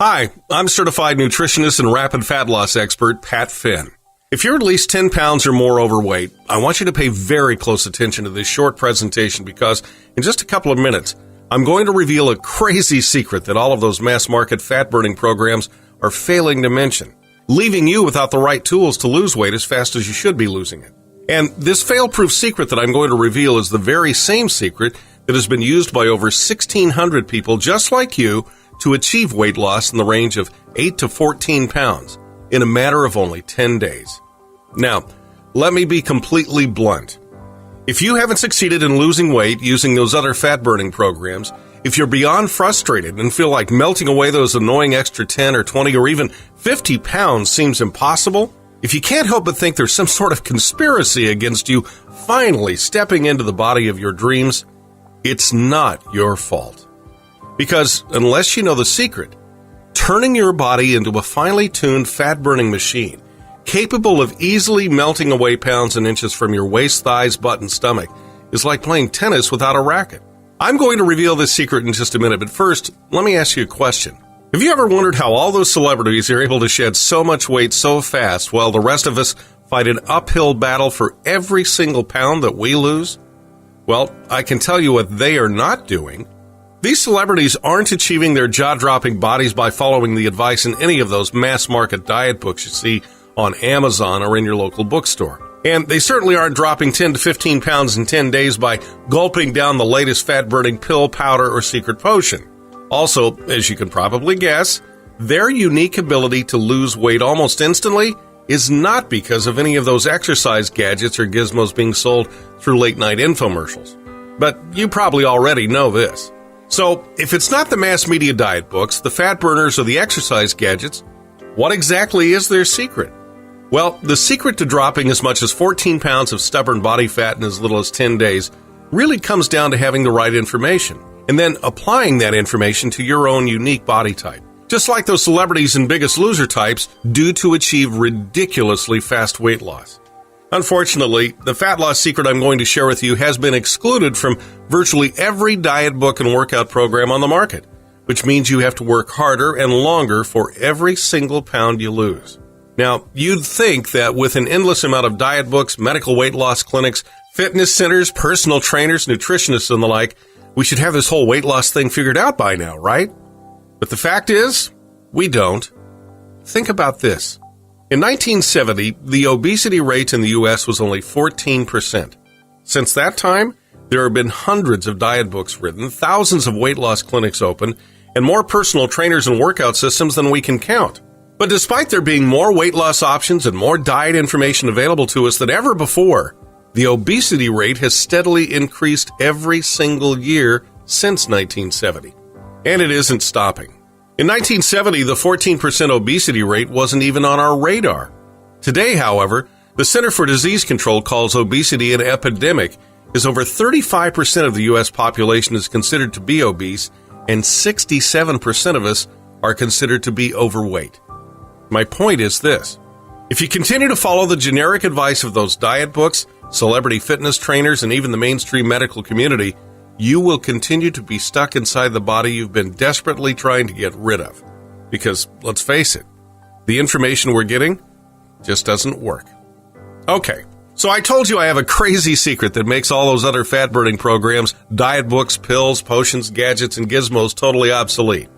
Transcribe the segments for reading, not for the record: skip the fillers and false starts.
Hi, I'm certified nutritionist and rapid fat loss expert Pat Finn. If you're at least 10 pounds or more overweight, I want you to pay very close attention to this short presentation because in just a couple of minutes, I'm going to reveal a crazy secret that all of those mass market fat burning programs are failing to mention, leaving you without the right tools to lose weight as fast as you should be losing it. And this fail-proof secret that I'm going to reveal is the very same secret that has been used by over 1,600 people just like you to achieve weight loss in the range of 8 to 14 pounds in a matter of only 10 days. Now, let me be completely blunt. If you haven't succeeded in losing weight using those other fat-burning programs, if you're beyond frustrated and feel like melting away those annoying extra 10 or 20 or even 50 pounds seems impossible, if you can't help but think there's some sort of conspiracy against you finally stepping into the body of your dreams, it's not your fault. Because unless you know the secret, turning your body into a finely tuned fat-burning machine capable of easily melting away pounds and inches from your waist, thighs, butt, and stomach is like playing tennis without a racket. I'm going to reveal this secret in just a minute, but first, let me ask you a question. Have you ever wondered how all those celebrities are able to shed so much weight so fast while the rest of us fight an uphill battle for every single pound that we lose? Well, I can tell you what they are not doing. These celebrities aren't achieving their jaw-dropping bodies by following the advice in any of those mass-market diet books you see on Amazon or in your local bookstore. And they certainly aren't dropping 10 to 15 pounds in 10 days by gulping down the latest fat-burning pill, powder, or secret potion. Also, as you can probably guess, their unique ability to lose weight almost instantly is not because of any of those exercise gadgets or gizmos being sold through late-night infomercials. But you probably already know this. So, if it's not the mass media diet books, the fat burners, or the exercise gadgets, what exactly is their secret? Well, the secret to dropping as much as 14 pounds of stubborn body fat in as little as 10 days really comes down to having the right information, and then applying that information to your own unique body type. Just like those celebrities and Biggest Loser types do to achieve ridiculously fast weight loss. Unfortunately, the fat loss secret I'm going to share with you has been excluded from virtually every diet book and workout program on the market, which means you have to work harder and longer for every single pound you lose. Now, you'd think that with an endless amount of diet books, medical weight loss clinics, fitness centers, personal trainers, nutritionists, and the like, we should have this whole weight loss thing figured out by now, right? But the fact is, we don't. Think about this. In 1970, the obesity rate in the U.S. was only 14%. Since that time, there have been hundreds of diet books written, thousands of weight loss clinics open, and more personal trainers and workout systems than we can count. But despite there being more weight loss options and more diet information available to us than ever before, the obesity rate has steadily increased every single year since 1970. And it isn't stopping. In 1970, the 14% obesity rate wasn't even on our radar. Today, however, the Center for Disease Control calls obesity an epidemic, as over 35% of the U.S. population is considered to be obese, and 67% of us are considered to be overweight. My point is this. If you continue to follow the generic advice of those diet books, celebrity fitness trainers, and even the mainstream medical community, you will continue to be stuck inside the body you've been desperately trying to get rid of. Because, let's face it, the information we're getting just doesn't work. Okay, so I told you I have a crazy secret that makes all those other fat-burning programs, diet books, pills, potions, gadgets, and gizmos totally obsolete.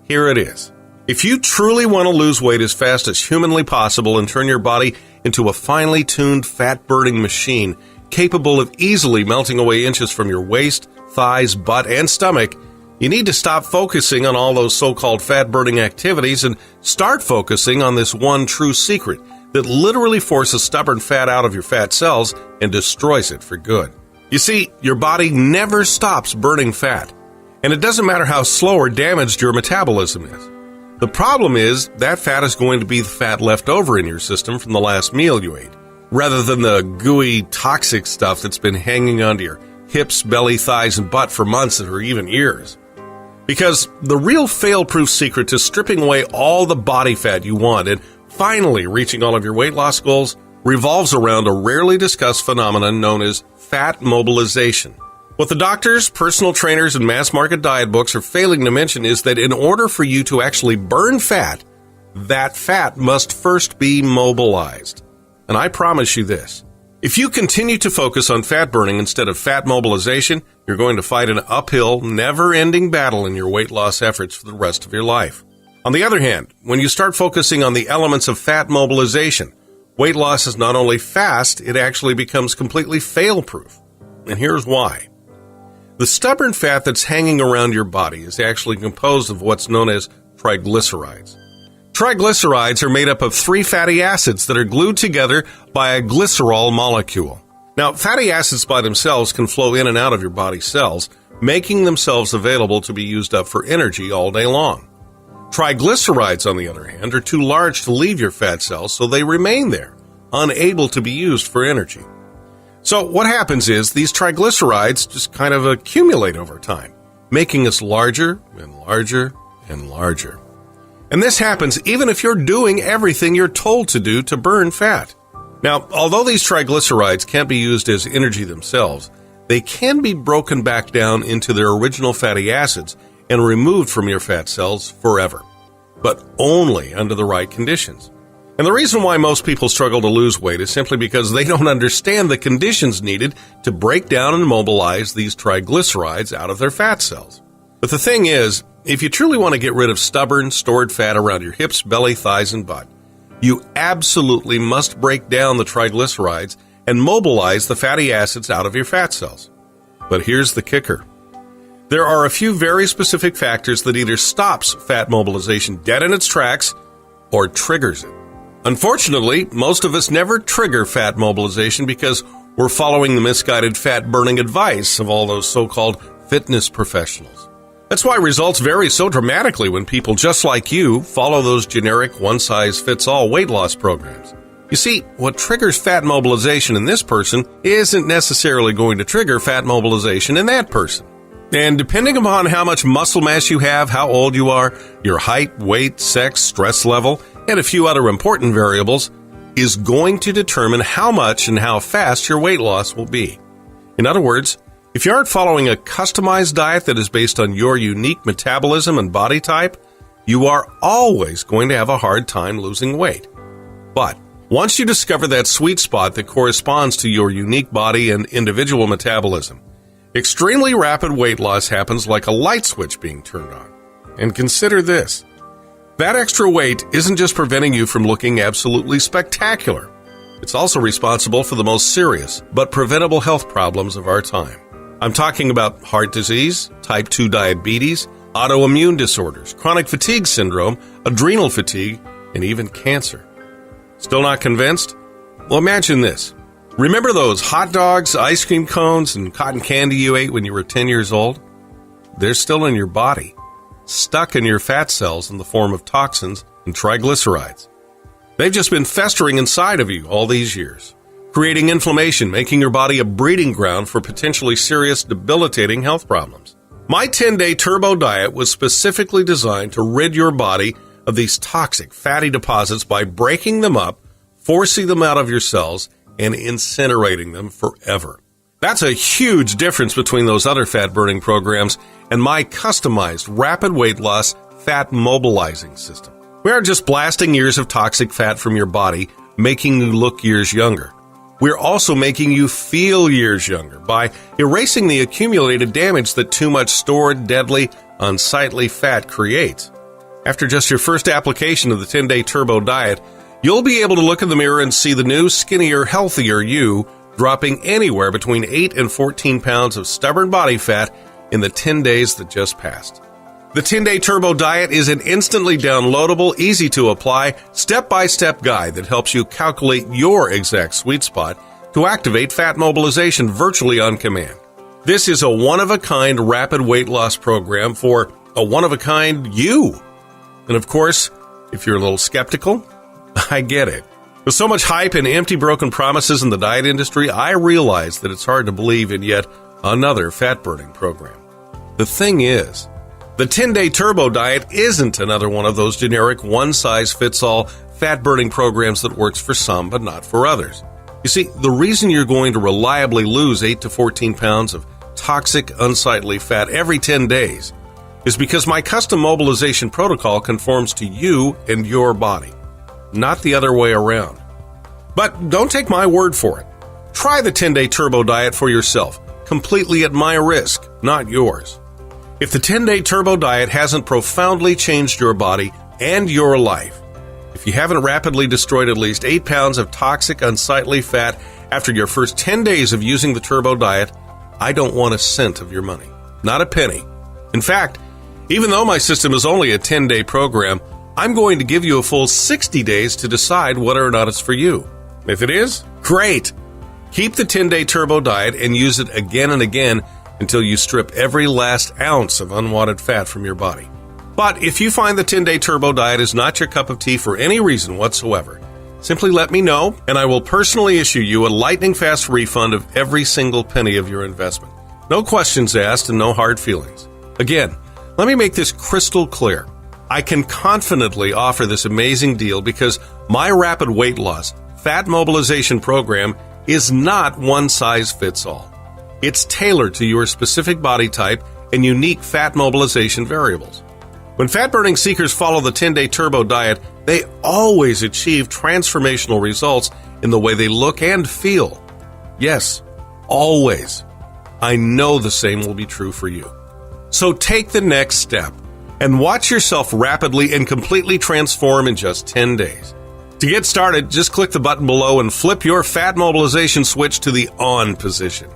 Here it is. If you truly want to lose weight as fast as humanly possible and turn your body into a finely tuned fat-burning machine capable of easily melting away inches from your waist, thighs, butt, and stomach, you need to stop focusing on all those so-called fat-burning activities and start focusing on this one true secret that literally forces stubborn fat out of your fat cells and destroys it for good. You see, your body never stops burning fat, and it doesn't matter how slow or damaged your metabolism is. The problem is that fat is going to be the fat left over in your system from the last meal you ate, rather than the gooey, toxic stuff that's been hanging onto your hips, belly, thighs, and butt for months or even years. Because the real fail-proof secret to stripping away all the body fat you want and finally reaching all of your weight loss goals revolves around a rarely discussed phenomenon known as fat mobilization. What the doctors, personal trainers, and mass market diet books are failing to mention is that in order for you to actually burn fat, that fat must first be mobilized. And I promise you this. If you continue to focus on fat burning instead of fat mobilization, you're going to fight an uphill, never-ending battle in your weight loss efforts for the rest of your life. On the other hand, when you start focusing on the elements of fat mobilization, weight loss is not only fast, it actually becomes completely fail-proof. And here's why. The stubborn fat that's hanging around your body is actually composed of what's known as triglycerides. Triglycerides are made up of 3 fatty acids that are glued together by a glycerol molecule. Now, fatty acids by themselves can flow in and out of your body cells, making themselves available to be used up for energy all day long. Triglycerides, on the other hand, are too large to leave your fat cells, so they remain there, unable to be used for energy. So what happens is these triglycerides just kind of accumulate over time, making us larger and larger and larger. And this happens even if you're doing everything you're told to do to burn fat. Now, although these triglycerides can't be used as energy themselves, they can be broken back down into their original fatty acids and removed from your fat cells forever, but only under the right conditions. And the reason why most people struggle to lose weight is simply because they don't understand the conditions needed to break down and mobilize these triglycerides out of their fat cells. But the thing is, if you truly want to get rid of stubborn, stored fat around your hips, belly, thighs, and butt, you absolutely must break down the triglycerides and mobilize the fatty acids out of your fat cells. But here's the kicker. There are a few very specific factors that either stops fat mobilization dead in its tracks or triggers it. Unfortunately, most of us never trigger fat mobilization because we're following the misguided fat-burning advice of all those so-called fitness professionals. That's why results vary so dramatically when people just like you follow those generic one-size-fits-all weight loss programs. You see, what triggers fat mobilization in this person isn't necessarily going to trigger fat mobilization in that person. And depending upon how much muscle mass you have, how old you are, your height, weight, sex, stress level, and a few other important variables, is going to determine how much and how fast your weight loss will be. In other words, if you aren't following a customized diet that is based on your unique metabolism and body type, you are always going to have a hard time losing weight. But once you discover that sweet spot that corresponds to your unique body and individual metabolism, extremely rapid weight loss happens like a light switch being turned on. And consider this. That extra weight isn't just preventing you from looking absolutely spectacular. It's also responsible for the most serious but preventable health problems of our time. I'm talking about heart disease, type 2 diabetes, autoimmune disorders, chronic fatigue syndrome, adrenal fatigue, and even cancer. Still not convinced? Well, imagine this. Remember those hot dogs, ice cream cones, and cotton candy you ate when you were 10 years old? They're still in your body, stuck in your fat cells in the form of toxins and triglycerides. They've just been festering inside of you all these years, creating inflammation, making your body a breeding ground for potentially serious, debilitating health problems. My 10-day turbo diet was specifically designed to rid your body of these toxic fatty deposits by breaking them up, forcing them out of your cells, and incinerating them forever. That's a huge difference between those other fat-burning programs and my customized rapid weight loss fat mobilizing system. We aren't just blasting years of toxic fat from your body, making you look years younger. We're also making you feel years younger by erasing the accumulated damage that too much stored, deadly, unsightly fat creates. After just your first application of the 10-day turbo diet, you'll be able to look in the mirror and see the new, skinnier, healthier you dropping anywhere between 8 and 14 pounds of stubborn body fat in the 10 days that just passed. The 10-day turbo diet is an instantly downloadable, easy-to-apply, step-by-step guide that helps you calculate your exact sweet spot to activate fat mobilization virtually on command. This is a one-of-a-kind rapid weight loss program for a one-of-a-kind you. And of course, if you're a little skeptical, I get it. With so much hype and empty broken promises in the diet industry, I realize that it's hard to believe in yet another fat-burning program. The thing is, the 10-day turbo diet isn't another one of those generic one-size-fits-all fat-burning programs that works for some but not for others. You see, the reason you're going to reliably lose 8 to 14 pounds of toxic, unsightly fat every 10 days is because my custom mobilization protocol conforms to you and your body, not the other way around. But don't take my word for it. Try the 10-day turbo diet for yourself, completely at my risk, not yours. If the 10-day turbo diet hasn't profoundly changed your body and your life, if you haven't rapidly destroyed at least 8 pounds of toxic, unsightly fat after your first 10 days of using the turbo diet, I don't want a cent of your money, not a penny. In fact, even though my system is only a 10-day program, I'm going to give you a full 60 days to decide whether or not it's for you. If it is, great! Keep the 10-day turbo diet and use it again and again until you strip every last ounce of unwanted fat from your body. But if you find the 10-day turbo diet is not your cup of tea for any reason whatsoever, simply let me know and I will personally issue you a lightning-fast refund of every single penny of your investment. No questions asked and no hard feelings. Again, let me make this crystal clear. I can confidently offer this amazing deal because my rapid weight loss, fat mobilization program is not one size fits all. It's tailored to your specific body type and unique fat mobilization variables. When fat-burning seekers follow the 10-day turbo diet, they always achieve transformational results in the way they look and feel. Yes, always. I know the same will be true for you. So take the next step and watch yourself rapidly and completely transform in just 10 days. To get started, just click the button below and flip your fat mobilization switch to the on position.